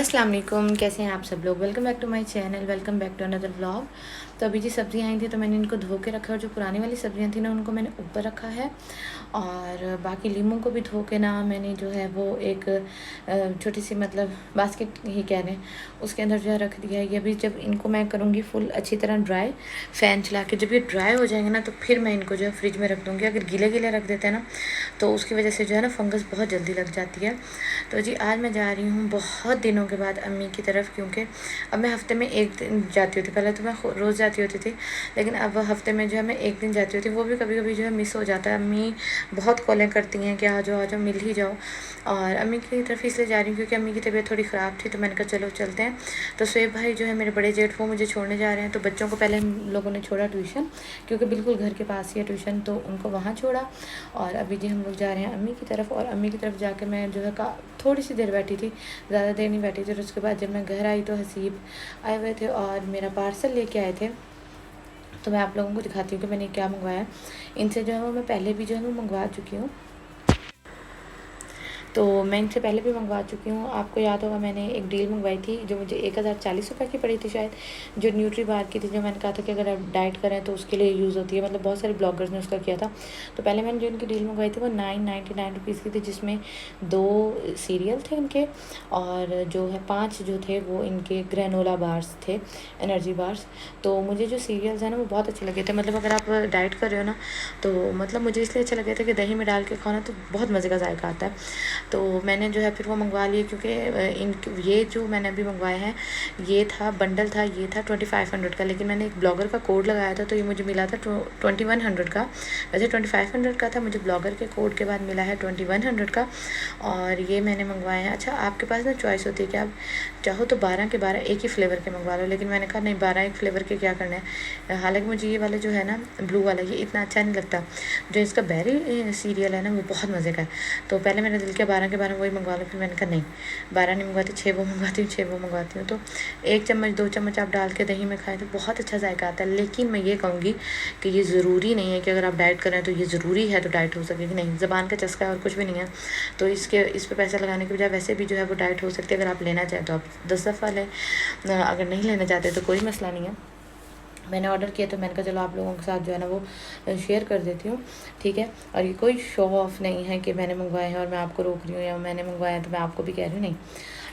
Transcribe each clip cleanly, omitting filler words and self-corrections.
अस्सलाम वालेकुम, कैसे हैं आप सब लोग। Welcome back to my channel, welcome back to another vlog. तो अभी जी सब्जियां आई थी तो मैंने इनको धो के रखा, और जो पुरानी वाली सब्जियां थी ना उनको मैंने ऊपर रखा है, और बाकी लीमू को भी धो के ना मैंने जो है वो एक छोटी सी मतलब बास्केट ही कह रहे हैं उसके अंदर जो है रख दिया है। ये अभी जब इनको मैं करूँगी फुल अच्छी तरह ड्राई, फ़ैन चला के जब ये ड्राई हो जाएंगे ना तो फिर मैं इनको जो है फ्रिज में रख दूँगी। अगर गीले गीले रख देते हैं ना तो उसकी वजह से जो है ना फंगस बहुत जल्दी लग जाती है। तो जी आज मैं जा रही हूँ बहुत दिनों के बाद अम्मी की तरफ, क्योंकि अब मैं हफ़्ते में एक दिन जाती होती। पहले तो मैं रोज़ जाती होती थी, लेकिन अब हफ़्ते में जो है मैं एक दिन जाती होती। वो भी कभी कभी जो है मिस हो जाता है। अम्मी बहुत कॉलें करती हैं कि आ जाओ मिल ही जाओ। और अम्मी की तरफ इसलिए जा रही हूँ क्योंकि अम्मी की तबीयत थोड़ी ख़राब थी, तो मैंने कहा चलो चलते हैं। तो शुएब भाई जो है मेरे बड़े जेठ वो मुझे छोड़ने जा रहे हैं। तो बच्चों को पहले हम लोगों ने छोड़ा ट्यूशन, क्योंकि बिल्कुल घर के पास ही है ट्यूशन, तो उनको वहाँ छोड़ा। और अभी जी हम लोग जा रहे हैं अम्मी की तरफ। और अम्मी की तरफ जाके मैं जो है थोड़ी सी देर बैठी थी, ज़्यादा देर नहीं बैठी थी। और उसके बाद जब मैं घर आई तो हसीब आए हुए थे और मेरा पार्सल लेके आए थे। तो मैं आप लोगों को दिखाती हूँ कि मैंने क्या मंगवाया। इनसे जो है वो मैं पहले भी जो है वो मंगवा चुकी हूँ, तो मैं इनसे पहले भी मंगवा चुकी हूँ। आपको याद होगा मैंने एक डील मंगवाई थी जो मुझे 1040 रुपये की पड़ी थी शायद, जो न्यूट्री बार की थी, जो मैंने कहा था कि अगर आप डाइट करें तो उसके लिए यूज़ होती है। मतलब बहुत सारे ब्लॉगर्स ने उसका किया था। तो पहले मैंने जो इनकी डील मंगवाई थी वो 999 रुपीज़ की थी, जिसमें 2 सीरियल थे इनके, और जो है 5 जो थे वो इनके ग्रेनोला बार्स थे, एनर्जी बार्स। तो मुझे जो सीरियल्स हैं ना वो बहुत अच्छे लगे थे। मतलब अगर आप डाइट कर रहे हो ना तो मतलब मुझे इसलिए अच्छे लगे थे कि दही में डाल के खाना तो बहुत मज़े का जायका आता है। तो मैंने जो है फिर वो मंगवा लिए, क्योंकि इन ये जो मैंने अभी मंगवाए हैं ये था बंडल था, ये था 2500 का। लेकिन मैंने एक ब्लॉगर का कोड लगाया था तो ये मुझे मिला था 2100 का। वैसे 2500 का था, मुझे ब्लॉगर के कोड के बाद मिला है 2100 का। और ये मैंने मंगवाए हैं। अच्छा, आपके पास ना चॉइस होती है कि आप चाहो तो 12 के 12 एक ही फ्लेवर के मंगवा लो, लेकिन मैंने कहा नहीं, 12 एक फ्लेवर के क्या करना है। हालांकि मुझे ये वाला जो है ना ब्लू वाला ये इतना अच्छा नहीं लगता। जो इसका बेरी सीरियल है ना वो बहुत मज़े का है। तो पहले मैंने दिल किया 12 के 12 वही मंगवा लो, फिर मैंने कहा नहीं, 12 नहीं मंगवाती, 6 वो मंगवाती हूँ, 6 वो मंगवाती हूँ। तो 1 चम्मच 2 चम्मच आप डाल के दही में खाएँ तो बहुत अच्छा जायका आता है। लेकिन मैं ये कहूँगी कि ये ज़रूरी नहीं है कि अगर आप डाइट करें तो ये ज़रूरी है तो डाइट हो सकेगी, नहीं, ज़बान का चस्का है और कुछ भी नहीं है। तो इस पर पैसा लगाने के बजाय वैसे भी जो है वो डाइट हो सकती है। अगर आप लेना चाहें तो आप 10 दफ़ा लें, अगर नहीं लेना चाहते तो कोई मसला नहीं है। मैंने ऑर्डर किया तो मैंने कहा चलो आप लोगों के साथ जो है ना वो शेयर कर देती हूँ, ठीक है। और ये कोई शो ऑफ नहीं है कि मैंने मंगवाए हैं और मैं आपको रोक रही हूँ, या मैंने मंगवाया है तो मैं आपको भी कह रही हूँ, नहीं,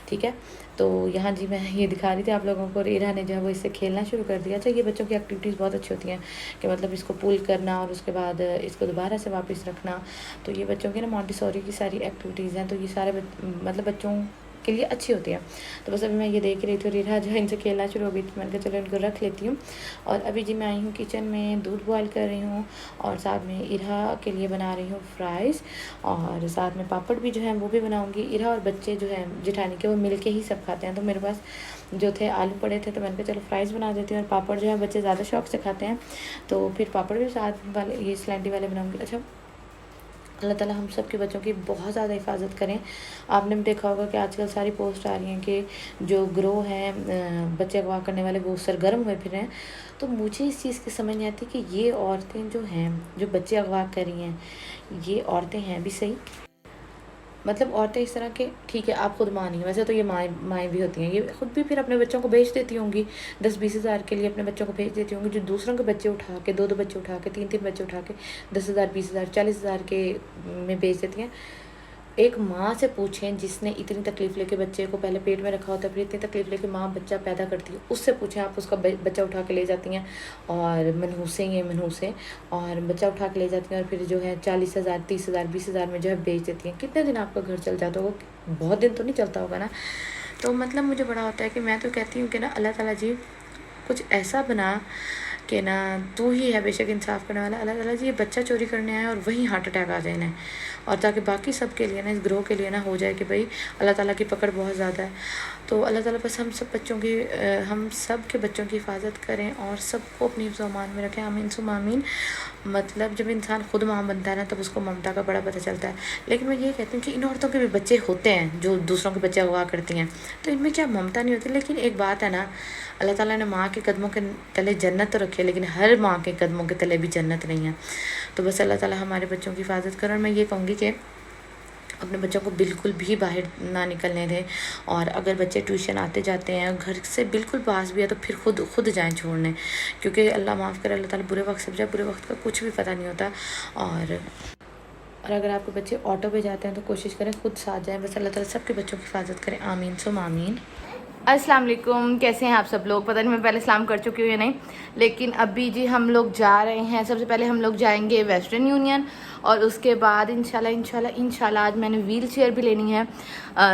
ठीक है। तो यहाँ जी मैं ये दिखा रही थी आप लोगों को, इरा ने जो है वो इससे खेलना शुरू कर दिया। अच्छा, ये बच्चों की एक्टिविटीज़ बहुत अच्छी होती हैं कि मतलब इसको पुल करना और उसके बाद इसको दोबारा से वापस रखना। तो ये बच्चों की ना मॉन्टेसोरी की सारी एक्टिविटीज़ हैं, तो ये सारे मतलब बच्चों के लिए अच्छी होती है। तो बस अभी मैं ये देख रही थी और इरा जो है इनसे खेलना शुरू हो गई, तो मैंने कहा चलो इनको रख लेती हूँ। और अभी जी मैं आई हूँ किचन में, दूध बॉयल कर रही हूँ और साथ में इरा के लिए बना रही हूँ फ्राइज़, और साथ में पापड़ भी जो है वो भी बनाऊँगी। इरा और बच्चे जो हैं जेठानी के वो मिल के ही सब खाते हैं, तो मेरे पास जो थे आलू पड़े थे तो मैंने कहा चलो फ्राइज़ बना देती हूँ। और पापड़ जो है बच्चे ज़्यादा शौक से खाते हैं, तो फिर पापड़ भी साथ वाले ये स्लैंटी वाले बनाऊँगी। अच्छा, अल्लाह ताला हम सब के बच्चों की बहुत ज़्यादा हिफाजत करें। आपने भी देखा होगा कि आजकल सारी पोस्ट आ रही हैं कि जो ग्रोह हैं बच्चे अगवा करने वाले वो सरगर्म हुए फिर हैं। तो मुझे इस चीज़ की समझ नहीं आती कि ये औरतें जो हैं जो बच्चे अगवा कर रही हैं, ये औरतें हैं भी सही, मतलब औरतें इस तरह के, ठीक है आप खुद माँ नहीं, वैसे तो ये माएँ भी होती हैं, ये खुद भी फिर अपने बच्चों को बेच देती होंगी 10-20 हज़ार के लिए, अपने बच्चों को भेज देती होंगी। जो दूसरों के बच्चे उठा के 2-2 बच्चे उठा के 3-3 बच्चे उठा के 10,000 20,000 40,000 के में बेच देती हैं। एक माँ से पूछें जिसने इतनी तकलीफ़ लेके बच्चे को पहले पेट में रखा होता है, फिर इतनी तकलीफ़ लेके माँ बच्चा पैदा करती है, उससे पूछें आप, उसका बच्चा उठा के ले जाती हैं और मनहूसें और बच्चा उठा के ले जाती हैं और फिर जो है 40,000 30,000 20,000 में जो है बेच देती हैं। कितने दिन आपका घर चल जाता होगा? बहुत दिन तो नहीं चलता होगा ना। तो मतलब मुझे बड़ा होता है कि मैं तो कहती हूँ कि ना अल्लाह ताला जी कुछ ऐसा बना कि ना तू ही है बेशक इंसाफ करने वाला। अल्लाह ताला जी ये बच्चा चोरी करने आए और वहीं हार्ट अटैक आ जाए इन्हें, और ताकि बाकी सब के लिए ना, इस ग्रोह के लिए ना हो जाए कि भाई अल्लाह ताला की पकड़ बहुत ज़्यादा है। तो अल्लाह ताला बस हम सब के बच्चों की हिफाजत करें और सबको अपनी हिफ्ज़ व अमान में रखें, आमीन सुम्मा आमीन। मतलब जब इंसान खुद माँ बनता है ना तब उसको ममता का बड़ा पता चलता है। लेकिन मैं ये कहती हूँ कि इन औरतों के भी बच्चे होते हैं जो दूसरों के बच्चे अगवा करती हैं, तो इनमें क्या ममता नहीं होती? लेकिन एक बात है ना, अल्लाह ताला ने माँ के कदमों के तले जन्नत तो रखी है, लेकिन हर माँ के कदमों के तले भी जन्नत नहीं है। तो बस अल्लाह ताला हमारे बच्चों की हिफाजत करे। और मैं ये कहूँगी कि अपने बच्चों को बिल्कुल भी बाहर ना निकलने दें। और अगर बच्चे ट्यूशन आते जाते हैं घर से बिल्कुल पास भी है तो फिर खुद जाएं छोड़ने, क्योंकि अल्लाह माफ़ करे, अल्लाह ताला बुरे वक्त से बचाए, बुरे वक्त का कुछ भी पता नहीं होता। और अगर आपके बच्चे ऑटो पे जाते हैं तो कोशिश करें खुद साथ जाएं। बस अल्लाह ताला सबके बच्चों की हिफाजत करें, आमीन सुम आमीन। अस्सलाम वालेकुम, कैसे हैं आप सब लोग? पता नहीं मैं पहले सलाम कर चुकी हूँ या नहीं, लेकिन अभी जी हम लोग जा रहे हैं। सबसे पहले हम लोग जाएंगे वेस्टर्न यूनियन और उसके बाद इंशाल्लाह आज मैंने व्हील चेयर भी लेनी है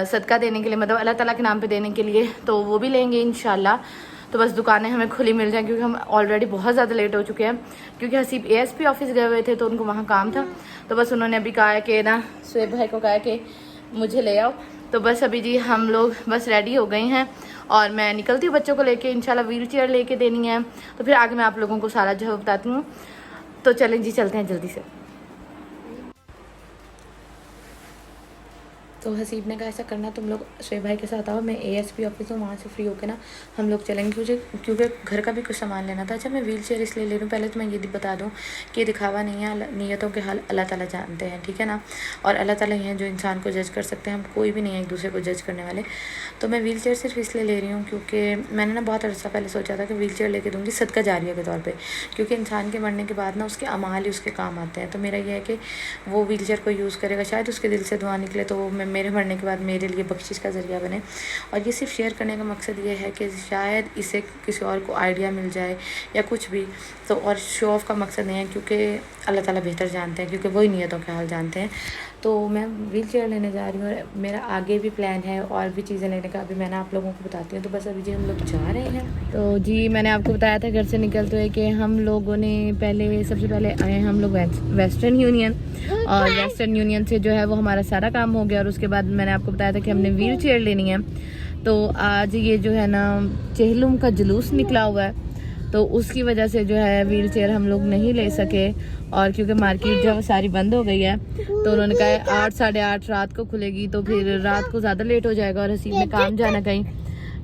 सदका देने के लिए, मतलब अल्लाह ताला के नाम पे देने के लिए, तो वो भी लेंगे इंशाल्लाह। तो बस दुकानें हमें खुली मिल जाएं क्योंकि हम ऑलरेडी बहुत ज़्यादा लेट हो चुके हैं, क्योंकि हसीब ASP ऑफिस गए हुए थे तो उनको वहाँ काम था। तो बस उन्होंने अभी कहा है कि ना शुएब भाई को कहा कि मुझे ले आओ। तो बस अभी जी हम लोग बस रेडी हो गए हैं और मैं निकलती हूँ बच्चों को लेके, इंशाल्लाह व्हील चेयर लेके देनी है। तो फिर आगे मैं आप लोगों को सारा जो बताती हूँ। तो चलें जी, चलते हैं जल्दी से। तो हसीब ने कहा ऐसा करना तुम लोग शुएब भाई के साथ आओ, मैं ASP ऑफिस हूँ, वहाँ से फ्री होकर ना हम लोग चलेंगे, क्योंकि घर का भी कुछ सामान लेना था। अच्छा मैं व्हील चेयर इसलिए ले रही हूँ, पहले तो मैं ये बता दूँ कि दिखावा नहीं है, नीयतों के हाल अल्लाह ताला जानते हैं, ठीक है ना। और अल्लाह ताला ही हैं जो इंसान को जज कर सकते हैं, हम कोई भी नहीं है एक दूसरे को जज करने वाले। तो मैं व्हील चेयर सिर्फ इसलिए ले रही हूँ क्योंकि मैंने ना बहुत अर्सा पहले सोचा था कि व्हील चेयर लेके दूँगी सदका जारिया के तौर पर, क्योंकि इंसान के मरने के बाद ना उसके अमाल ही उसके काम आते हैं। तो मेरा यह है कि वो व्हील चेयर को यूज़ करेगा, शायद उसके दिल से दुआ निकले तो मैं मेरे मरने के बाद मेरे लिए बख्शिश का ज़रिया बने। और ये सिर्फ शेयर करने का मकसद ये है कि शायद इसे किसी और को आइडिया मिल जाए या कुछ भी। तो और शो ऑफ़ का मकसद नहीं है, क्योंकि अल्लाह ताला बेहतर जानते हैं, क्योंकि वही नीयतों के हाल जानते हैं। तो मैं व्हील चेयर लेने जा रही हूँ और मेरा आगे भी प्लान है और भी चीज़ें लेने का, अभी मैंने आप लोगों को बताती हूँ। तो बस अभी जी हम लोग जा रहे हैं। तो जी मैंने आपको बताया था घर से निकलते हुए कि हम लोगों ने सबसे पहले आए हैं हम लोग वेस्टर्न यूनियन, और वेस्टर्न यूनियन से जो है वो हमारा सारा काम हो गया। और उसके बाद मैंने आपको बताया था कि हमने व्हील चेयर लेनी है। तो आज ये जो है ना चेहलुम का जुलूस निकला हुआ है, तो उसकी वजह से जो है व्हील चेयर हम लोग नहीं ले सके। और क्योंकि मार्केट जो है सारी बंद हो गई है, तो उन्होंने कहा 8 साढ़े 8 रात को खुलेगी, तो फिर रात को ज़्यादा लेट हो जाएगा और हसीब में काम जाना कहीं।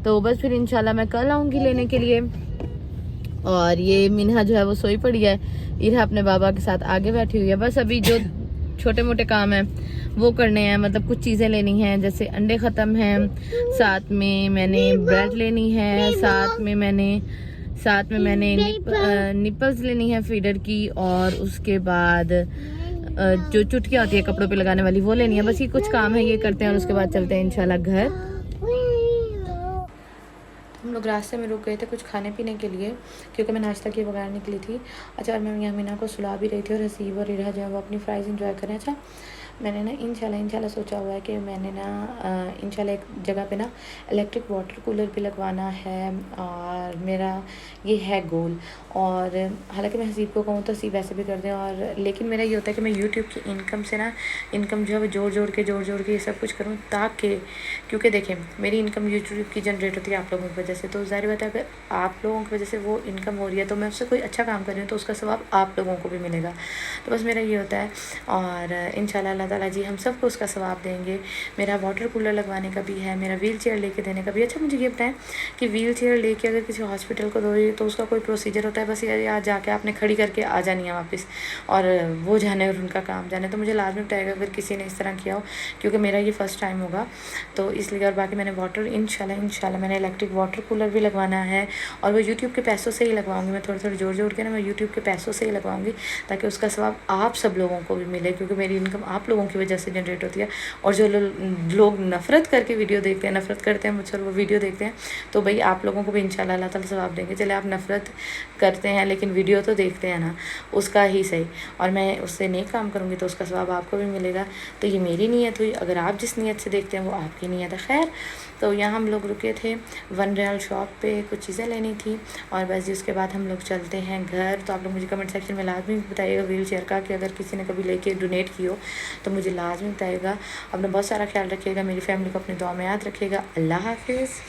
तो बस फिर इंशाल्लाह मैं कल आऊँगी लेने के लिए। और ये मिन्हा जो है वो सोई पड़ी है, इरा अपने बाबा के साथ आगे बैठी हुई है। बस अभी जो छोटे मोटे काम हैं वो करने हैं, मतलब कुछ चीज़ें लेनी हैं, जैसे अंडे ख़त्म हैं, साथ में मैंने ब्रेड लेनी है, साथ में मैंने निपल्स लेनी है फीडर की, और उसके बाद जो चुटकियाँ होती है कपड़ों पे लगाने वाली वो लेनी है। बस ये कुछ काम है, ये करते हैं और उसके बाद चलते हैं इंशाल्लाह घर। हम लोग रास्ते में रुक गए थे कुछ खाने पीने के लिए, क्योंकि मैं नाश्ता किए बगैर निकली थी। अच्छा, और मैं यहाँ मीना को सुला भी रही थी और हसीब और इरा जो है वो अपनी फ्राइज़ इंजॉय करें। अच्छा मैंने ना इंशाल्लाह सोचा हुआ है कि मैंने ना इंशाल्लाह एक जगह पे ना इलेक्ट्रिक वाटर कूलर भी लगवाना है, और मेरा ये है गोल। और हालांकि मैं हसीब को कहूँ तो हसीब ऐसे भी कर दें, और लेकिन मेरा ये होता है कि मैं यूट्यूब की इनकम से ना इनकम जो है वो जोड़ जोड़ के ये सब कुछ करूँ, ताकि क्योंकि देखें मेरी इनकम यूट्यूब की जनरेट होती है आप लोगों की वजह से। तो ज़ाहिर बात है अगर आप लोगों की वजह से वो इनकम हो रही है तो मैं उससे कोई अच्छा काम कर रही हूँ तो उसका सवाब आप लोगों को भी मिलेगा। तो बस मेरा ये होता है, और इंशाल्लाह अल्लाह ताला जी हम सबको उसका सवाब देंगे। मेरा वाटर कूलर लगवाने का भी है, मेरा व्हील चेयर लेके देने का भी। अच्छा मुझे ये बताएं कि व्हील चेयर लेके अगर किसी हॉस्पिटल को दो तो उसका कोई प्रोसीजर होता है? बस यार जाके आपने खड़ी करके आ जानी है वापस, और वो जाने और उनका काम जाने। तो मुझे लाजमी बताएगा अगर किसी ने इस तरह किया हो, क्योंकि मेरा ये फ़र्स्ट टाइम होगा तो इसलिए। और बाकी मैंने इंशाल्लाह मैंने इलेक्ट्रिक वाटर कूलर भी लगवाना है, और वो यूट्यूब के पैसों से ही लगवाऊंगी। मैं थोड़े जोड़ के ना मैं यूट्यूब के पैसों से ही लगवाऊंगी, ताकि उसका सवाब आप सब लोगों को भी मिले, क्योंकि मेरी इनकम आप लोगों की वजह से जनरेट होती है। और जो लोग नफ़रत करके वीडियो देखते हैं, नफ़रत करते हैं मुझसे और वो वीडियो देखते हैं, तो भाई आप लोगों को भी इंशाल्लाह अल्लाह ताला सवाब देंगे। चले आप नफ़रत करते हैं लेकिन वीडियो तो देखते हैं ना, उसका ही सही। और मैं उससे नेक काम करूँगी तो उसका सवाब आपको भी मिलेगा। तो ये मेरी नीयत हुई, अगर आप जिस नीयत से देखते हैं वो आपकी नीयत है। खैर, तो यहाँ हम लोग रुके थे 1 रियाल शॉप पे, कुछ चीज़ें लेनी थी, और बस जी उसके बाद हम लोग चलते हैं घर। तो आप लोग मुझे कमेंट सेक्शन में लाजमी बताइएगा व्हील चेयर का, कि अगर किसी ने कभी लेके डोनेट की हो तो मुझे लाजमी बताइएगा। अपना बहुत सारा ख्याल रखिएगा, मेरी फैमिली को अपनी दुआ में याद रखिएगा। अल्लाह हाफिज़।